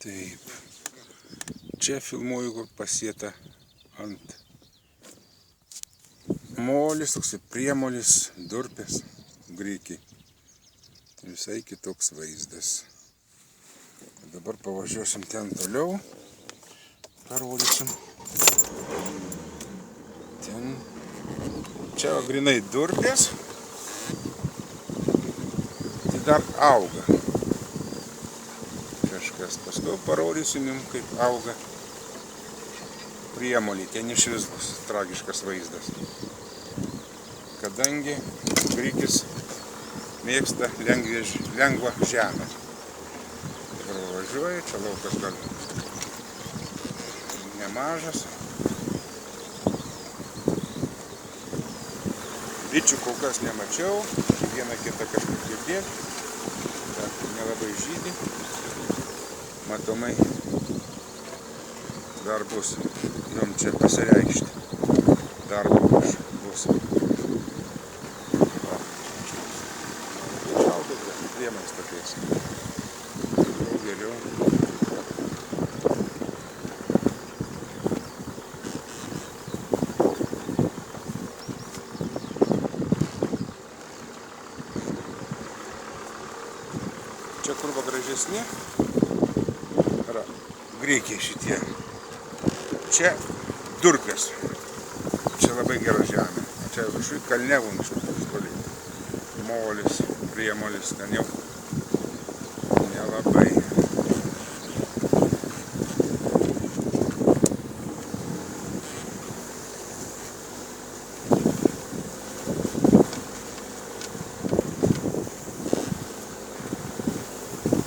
Taip. Čia filmuoju, kur pasėta ant molis, toks priemolis, durpės, grikiai. Visai kitoks vaizdas. Dabar pavažiuosim ten toliau. Parodysim. Ten. Čia grinai durpės. Tai dar auga. Kažkas. Paskui parodysim jums, kaip auga priemoliai. Ten išvis bus tragiškas vaizdas. Kadangi grikis mėgsta lengvą žemę. Dabar važiuoju, čia laukas gal nemažas. Bičių kol kas nemačiau, vieną kitą kažkur girdėt, bet nelabai žydi. Matomai dar bus jom čia pasireikšti. Darbo bus. Šaudyti priemais tokiais. Jau geriau. Čia kur gražesni yra grikiai šitie. Čia durpės. Čia labai gera žemė. Čia viršui kalne vunčių. Molis, priemolis, ten jau nelabai.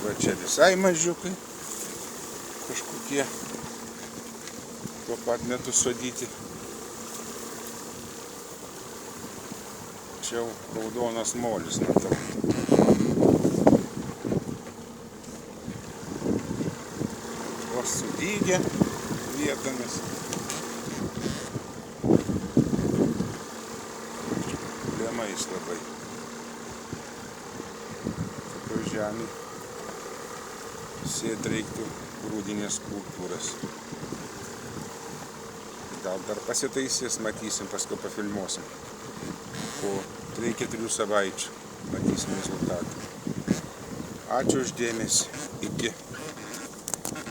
Va čia visai mažiukai. Kažkokie tuo pat metu sodyti. Čia jau raudonas molis, matau. Vos sudygę vietomis. Lemais labai. Tokioj žemė sėt reiktų grūdinės kultūras. Gal dar pasitaisys, matysim, paskui pafilmuosim. Po 3-4 savaičių matysim rezultatą. Ačiū už dėmesį. Iki.